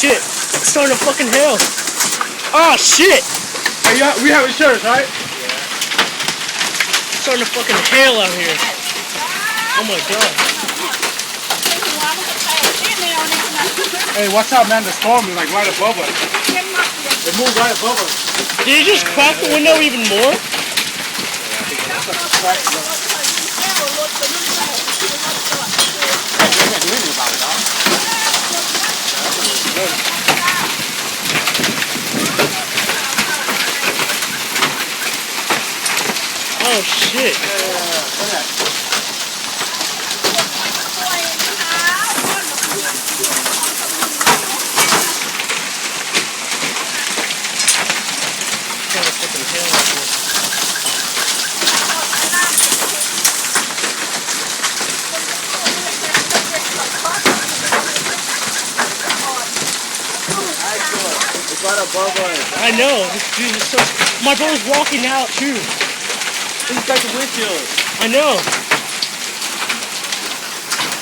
shit. It's starting to fucking hail. Oh shit. Hey, we have insurance, right? It's starting to fucking hail out here. Oh my god. Hey, watch out, man. The storm is like right above us. It moved right above us. Did you just crack the window even more? Oh shit. It's right above us. I know. This dude is so. My brother's walking out too. It's like the windshield. I know.